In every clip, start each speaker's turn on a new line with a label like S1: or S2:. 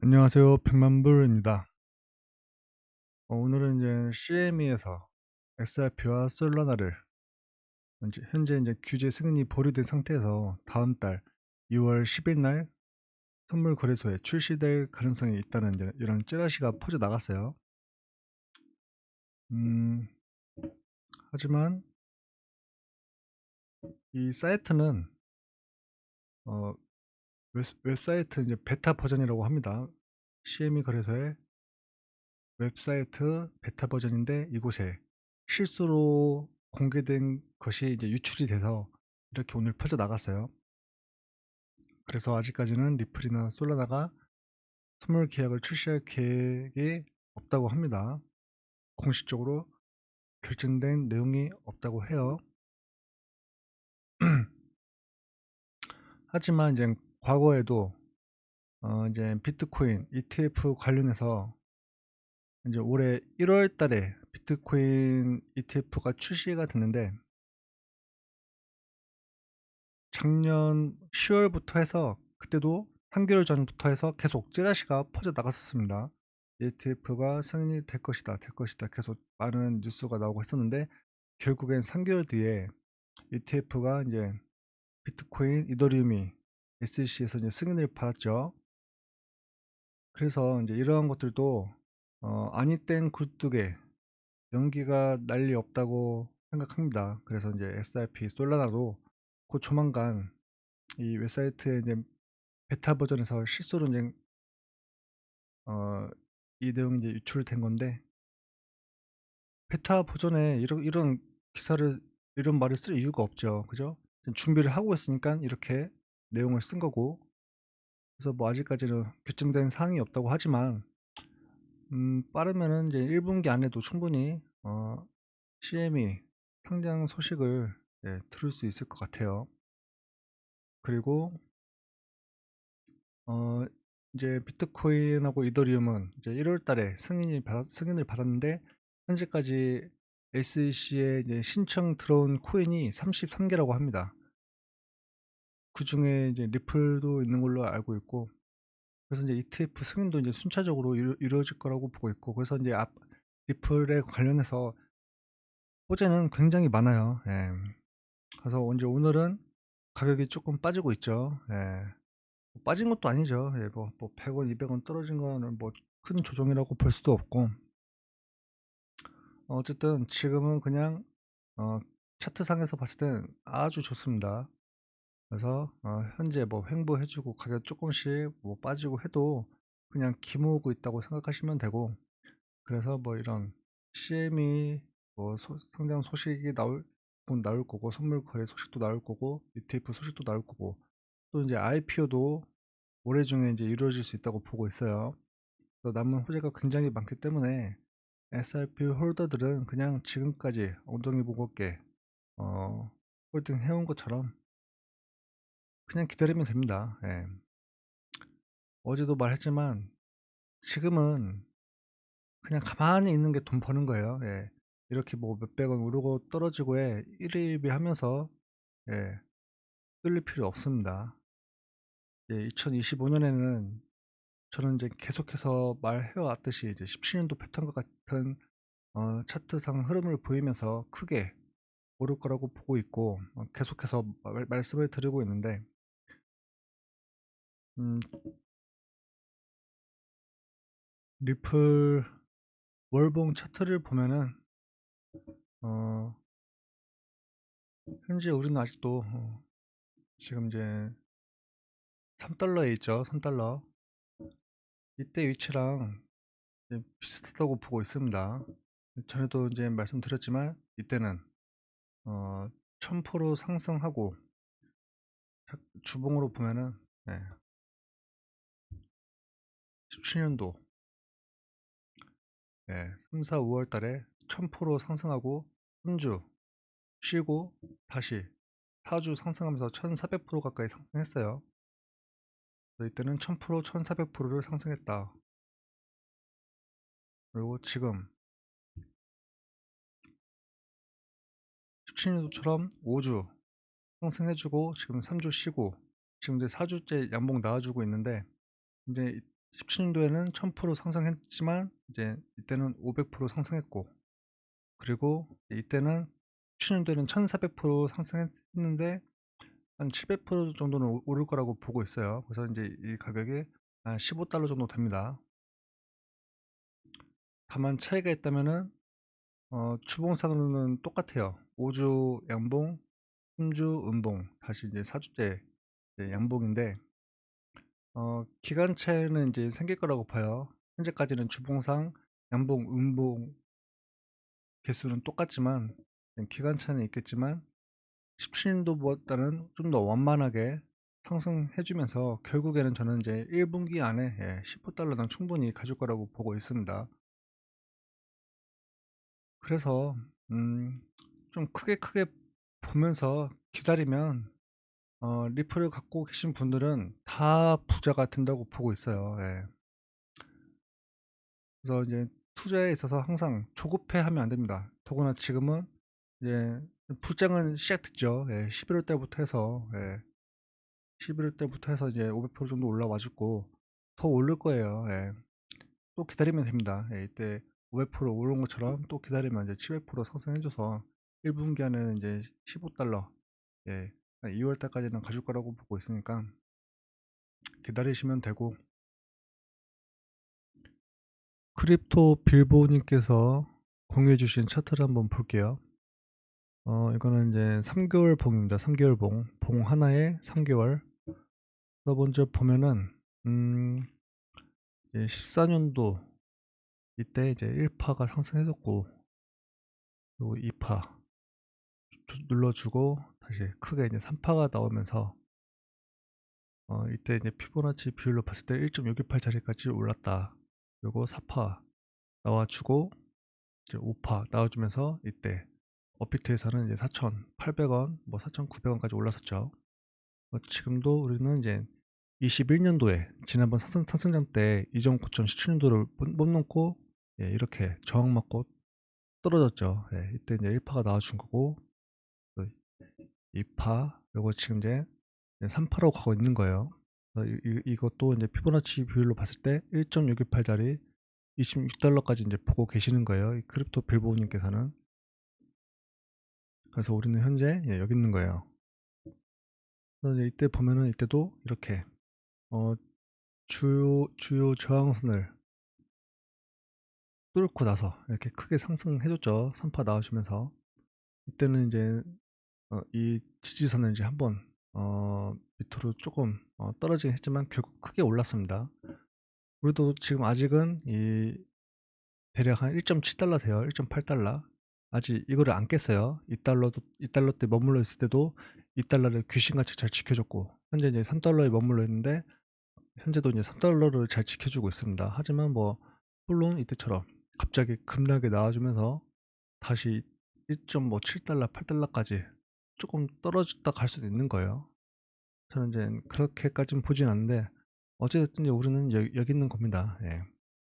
S1: 안녕하세요. 백만불입니다. 오늘은 이제 CME에서 XRP와 솔라나를 현재 이제 규제 승인이 보류된 상태에서 다음 달 2월 10일 날 선물 거래소에 출시될 가능성이 있다는 이제 이런 찌라시가 퍼져 나갔어요. 음, 하지만 이 사이트는 어, 웹사이트 이제 베타 버전이라고 합니다. CME 거래소의 웹사이트 베타 버전인데 이곳에 실수로 공개된 것이 이제 유출이 돼서 이렇게 오늘 퍼져 나갔어요. 그래서 아직까지는 리플이나 솔라나가 선물 계약을 출시할 계획이 없다고 합니다. 공식적으로 결정된 내용이 없다고 해요. 하지만 이제 과거에도 이제 비트코인 ETF 관련해서 이제 올해 1월 달에 비트코인 ETF가 출시가 됐는데 작년 10월부터 해서 그때도 3개월 전부터 해서 계속 찌라시가 퍼져 나갔었습니다. ETF가 승인이 될 것이다, 될 것이다. 계속 많은 뉴스가 나오고 했었는데 결국엔 3개월 뒤에 ETF가 이제 비트코인, 이더리움이 SEC에서 이제 승인을 받았죠. 그래서 이제 이러한 것들도 아니 땐 굴뚝에 연기가 날 리 없다고 생각합니다. 그래서 이제 SRP 솔라나도 곧 조만간 이 웹사이트에 이제 베타 버전에서 실수로 이제 어, 이 내용이 이제 유출된 건데 베타 버전에 이런 기사를 이런 말을 쓸 이유가 없죠, 그죠? 준비를 하고 있으니까 이렇게 내용을 쓴 거고 그래서 뭐 아직까지는 결정된 사항이 없다고 하지만 빠르면은 이제 1분기 안에도 충분히 CME 상장 소식을 들을 수 있을 것 같아요. 그리고 어 이제 비트코인하고 이더리움은 이제 1월 달에 승인을 받았는데 현재까지 SEC에 이제 신청 들어온 코인이 33개라고 합니다. 그중에 이제 리플도 있는 걸로 알고 있고 그래서 이제 ETF 승인도 이제 순차적으로 이루어질 거라고 보고 있고 그래서 이제 리플에 관련해서 호재는 굉장히 많아요. 예. 그래서 이제 오늘은 가격이 조금 빠지고 있죠. 예. 빠진 것도 아니죠. 예, 뭐 100원, 200원 떨어진 거는 뭐 큰 조정이라고 볼 수도 없고 어쨌든 지금은 그냥 어, 차트상에서 봤을 땐 아주 좋습니다. 그래서 현재 뭐 횡보해주고 가격 조금씩 뭐 빠지고 해도 그냥 기모으고 있다고 생각하시면 되고 그래서 뭐 이런 CM이 뭐 상장 소식이 나올 거고 선물 거래 소식도 나올 거고 ETF 소식도 나올 거고 또 이제 IPO도 올해 중에 이제 이루어질 수 있다고 보고 있어요. 그래서 남은 호재가 굉장히 많기 때문에 SRP 홀더들은 그냥 지금까지 엉덩이 무겁게 어, 홀딩 해온 것처럼 그냥 기다리면 됩니다. 예. 어제도 말했지만 지금은 그냥 가만히 있는 게 돈 버는 거예요. 예. 이렇게 뭐 몇백 원 오르고 떨어지고에 일희일비 하면서 예, 끌릴 필요 없습니다. 예, 2025년에는 저는 이제 계속해서 말해왔듯이 이제 17년도 패턴과 같은 차트상 흐름을 보이면서 크게 오를 거라고 보고 있고 계속해서 말씀을 드리고 있는데 음, 리플 월봉 차트를 보면은 어, 현재 우리는 아직도 지금 이제 3달러에 있죠. 3달러 이때 위치랑 이제 비슷하다고 보고 있습니다. 전에도 이제 말씀드렸지만 이때는 어, 1000% 상승하고 주봉으로 보면은 17년도 3, 4, 5월 달에 1000% 상승하고 3주 쉬고 다시 4주 상승하면서 1400% 가까이 상승했어요. 그래서 이때는 1000%, 1400%를 상승했다. 그리고 지금 17년도처럼 5주 상승해주고 지금 3주 쉬고 지금 이제 4주째 양봉 나와주고 있는데 이제 17년도에는 1000% 상승했지만 이제 이때는 500% 상승했고, 그리고 이때는 17년도에는 1400% 상승했는데 한 700% 정도는 오를 거라고 보고 있어요. 그래서 인제 이 가격이 한 $15 정도 됩니다. 다만 차이가 있다면은 주봉상으로는 똑같아요. 5 주 양봉, 3주 음봉, 다시 이제 4 주째 이제 양봉인데, 기간차에는 인제 생길 거라고 봐요. 현재까지는 주봉상 양봉, 음봉 개수는 똑같지만 기간차는 있겠지만 17년도보다는 좀 더 완만하게 상승해 주면서 결국에는 저는 이제 1 분기 안에 $15는 충분히 가질 거라고 보고 있습니다. 그래서 음 좀 크게 보면서 기다리면 리플을 갖고 계신 분들은 다 부자가 된다고 보고 있어요. 예. 그래서 이제 투자에 있어서 항상 조급해하면 안 됩니다. 더구나 지금은 이제 불장은 시작됐죠. 예. 11월 달부터 해서, 11월 달부터 해서 이제 500% 정도 올라와 주고 더 오를 거예요. 예. 또 기다리면 됩니다. 예. 이때 500% 오른 것처럼 또 기다리면 이제 700% 상승해 줘서 1 분기 안에는 이제 $15, 예, 한 2월 달까지는 가줄 거라고 보고 있으니까 기다리시면 되고. 크립토 빌보 님께서 공유해 주신 차트를 한번 볼게요. 이거는 이제 3 개월 봉입니다. 3 개월 봉. 봉 하나에 3 개월. 먼저 보면은 음 이제 14년도 이때 이제 1 파가 상승했었고, 그리고 2파 눌러 주고 다시 크게 이제 3 파가 나오면서 이때 이제 피보나치 비율로 봤을 때 1.628 자리까지 올랐다. 그리고 4파 나와 주고 이제 5파 나와 주면서 이때 업비트에서는 이제 4,800 원, 뭐 4,900 원까지 올랐었죠. 지금도 우리는 이제 21 년도에 지난번 상승장 때 이전 고점 17 년도를 못 넘고, 이렇게 저항 맞고 떨어졌죠. 이때 이제 1 파가 나와 준 거고, 그 2 파, 요거 지금 이제 3 파로 가고 있는 거예요. 이것도 인제 피보나치 비율로 봤을 때 1.628 짜리 $26 까지 인제 보고 계시는 거예요, 이 크립토 빌보우 님께서는. 그래서 우리는 현재 여기 있는 거예요. 그래서 이제 이때 보면은 이때도 이렇게 어 주요 저항선을 뚫고 나서 이렇게 크게 상승해 줬죠, 3파 나와 주면서. 이때는 인제 이 지지선을 이제 한번 밑으로 쪼금 떨어지긴 했지만 결국 크게 올랐습니다. 우리도 지금 아직은 이 대략 한 1.7 돼요. 1.8. 아직 이거를 안 깼어요. 이 달러 때 머물러 있을 때도 이 달러를 귀신같이 잘 지켜 줬고, 현재 이제 3 달러에 머물러 있는데 현재도 이제 3 달러를 잘 지켜 주고 있습니다. 하지만 뭐 물론 이때처럼 갑자기 급락이 나와 주면서 다시 1.7 8 달러까지 쪼끔 떨어졌다 갈 수도 있는 거예요. 저는 인젠 그렇게까진 보진 않는데 어찌 됐든 이제 우리는 여기 있는 겁니다. 예.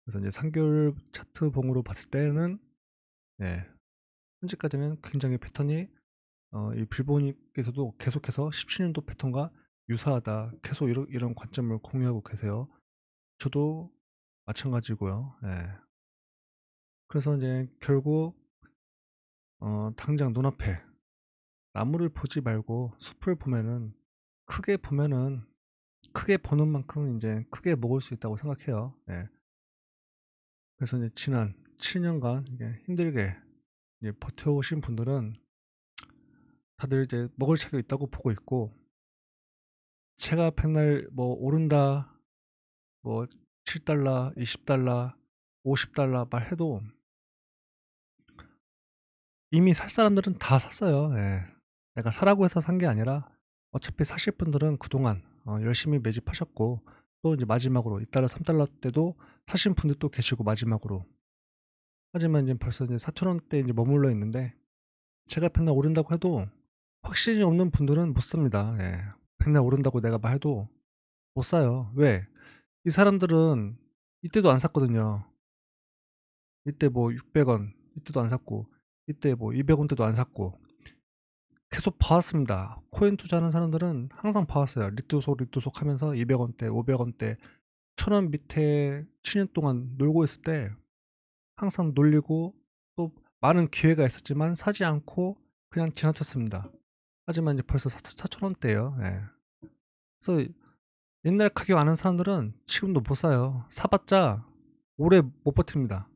S1: 그래서 이제 3 개월 차트 봉으로 봤을 때는, 예, 현재까지는 굉장히 패턴이 이 빌보님께서도 계속해서 17 년도 패턴과 유사하다, 계속 이런 관점을 공유하고 계세요. 저도 마찬가지고요. 예. 그래서 인제 결국 당장 눈앞에 나무를 보지 말고 숲을 보면은, 크게 보면은 크게 보는 만큼 인제 크게 먹을 수 있다고 생각해요. 예. 그래서 이제 지난 7 년간 이게 힘들게 이제 버텨오신 분들은 다들 이제 먹을 책이 있다고 보고 있고, 제가 백날 뭐 오른다, 뭐 $7, $20, $50 말해도 이미 살 사람들은 다 샀어요. 예. 내가 사라고 해서 산 게 아니라 어차피 사실 분들은 그동안 열심히 매집하셨고, 또 이제 마지막으로 $2, $3 때도 사신 분들도 계시고 마지막으로. 하지만 이제 벌써 이제 4,000 원대에 이제 머물러 있는데, 제가 백날 오른다고 해도 확신이 없는 분들은 못 삽니다. 예. 백날 오른다고 내가 말해도 못 사요. 왜? 이 사람들은 이때도 안 샀거든요. 이때 뭐 600원 이때도 안 샀고, 이때 뭐 200 원대도 안 샀고, 계속 봐 왔습니다. 코인 투자하는 사람들은 항상 봐 왔어요. 리트속 하면서 200 원대, 500 원대 1,000원 밑에 7년 동안 놀고 있을 때 항상 놀리고 또 많은 기회가 있었지만 사지 않고 그냥 지나쳤습니다. 하지만 이제 벌써 4천 원대예요. 예. 그래서 옛날 가격 아는 사람들은 지금도 못 사요. 사 봤자 오래 못 버팁니다.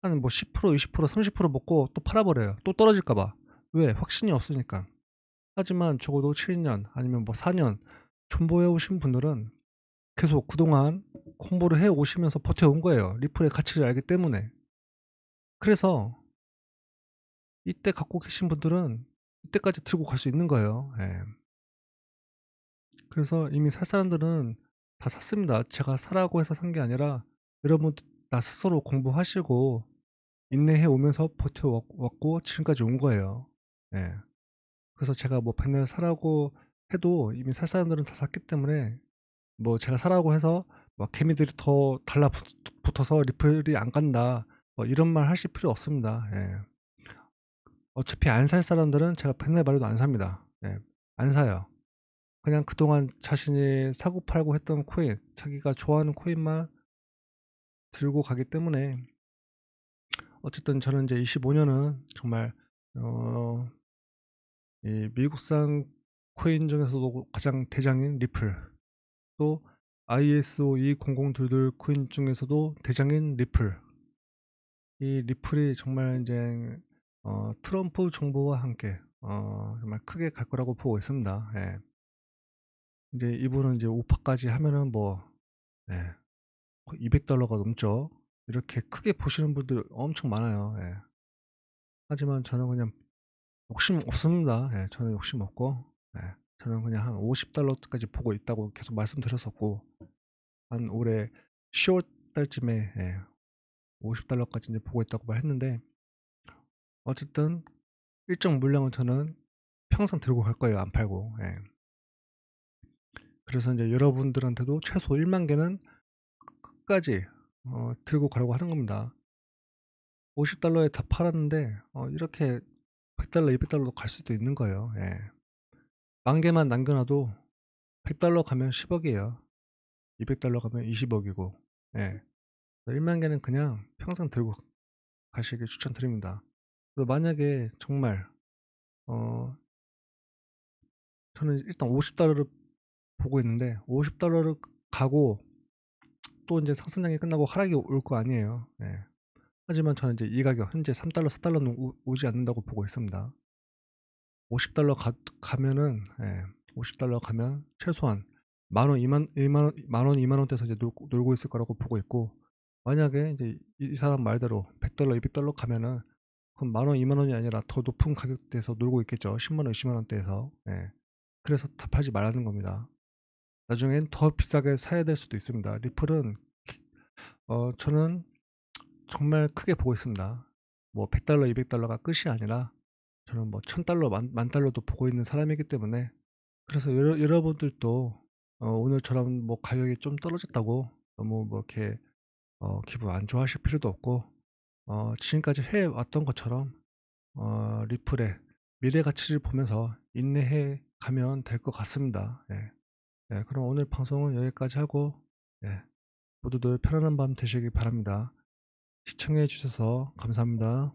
S1: 한 뭐 10% 20% 30% 먹고 또 팔아 버려요, 또 떨어질까 봐. 왜? 확신이 없으니까. 하지만 적어도 7년 아니면 뭐 4년 존버해 오신 분들은 계속 그동안 공부를 해 오시면서 버텨온 거예요, 리플의 가치를 알기 때문에. 그래서 이때 갖고 계신 분들은 이때까지 들고 갈 수 있는 거예요. 예. 그래서 이미 살 사람들은 다 샀습니다. 제가 사라고 해서 산 게 아니라 여러분들 나 스스로 공부하시고 인내해 오면서 버텨 왔고 지금까지 온 거예요. 예. 그래서 제가 뭐 백날 사라고 해도 이미 살 사람들은 다 샀기 때문에 뭐 제가 사라고 해서 막 개미들이 더 달라붙어서 리플이 안 간다 뭐 이런 말 하실 필요 없습니다. 예. 어차피 안 살 사람들은 제가 백날 말해도 안 삽니다. 예. 안 사요. 그냥 그동안 자신이 사고 팔고 했던 코인, 자기가 좋아하는 코인만 들고 가기 때문에 어쨌든 저는 이제 25 년은 정말 어 이 미국산 코인 중에서도 가장 대장인 리플, 또 ISO 20022 코인 중에서도 대장인 리플. 이 리플이 정말 인제 트럼프 정부와 함께 정말 크게 갈 거라고 보고 있습니다. 예. 인제 이분은 이제 우파까지 하면은 뭐 예 거의 $200 가 넘죠. 이렇게 크게 보시는 분들 엄청 많아요. 예. 하지만 저는 그냥 욕심 없습니다. 예. 저는 욕심 없고 예. 저는 그냥 한 $50 까지 보고 있다고 계속 말씀드렸었고 한 올해 10월 달쯤에 예 $50 까지 인제 보고 있다고 말했는데 어쨌든 일정 물량은 저는 평생 들고 갈 거예요, 안 팔고. 예. 그래서 인제 여러분들한테도 최소 1만 개는 끝까지 들고 가라고 하는 겁니다. $50 에 다 팔았는데 이렇게 $100 $200 도 갈 수도 있는 거예요. 예. 만 개만 남겨 놔도 $100 가면 10억 이에요. $200 가면 20억 이고. 예. 1만 개는 그냥 평생 들고 가시길 추천드립니다. 그리고 만약에 정말 어 저는 일단 $50 를 보고 있는데 $50 를 가고 또 인제 상승장이 끝나고 하락이 올 거 아니에요. 예. 하지만 저는 이제 이 가격 현재 $3 $4 는 오지 않는다고 보고 있습니다. $50 가면은 예 $50 가면 최소한 만 원, 2만 원 대에서 이제 놀고 있을 거라고 보고 있고 만약에 이제 이 사람 말대로 $100 $200 가면은 그럼 만 원, 2만 원이 아니라 더 높은 가격대에서 놀고 있겠죠. 10만 원, 20만 원대에서. 예. 그래서 다 팔지 말라는 겁니다. 나중엔 더 비싸게 사야 될 수도 있습니다. 리플은 저는 정말 크게 보고 있습니다. 뭐 $100 $200 가 끝이 아니라 저는 뭐 $1000 만 달러도 보고 있는 사람이기 때문에 그래서 여러분들도 오늘처럼 뭐 가격이 좀 떨어졌다고 너무 뭐 이렇게 기분 안 좋아하실 필요도 없고 지금까지 해 왔던 것처럼 리플의 미래 가치를 보면서 인내해 가면 될 것 같습니다. 예. 예 그럼 오늘 방송은 여기까지 하고 예 모두들 편안한 밤 되시길 바랍니다. 시청해 주셔서 감사합니다.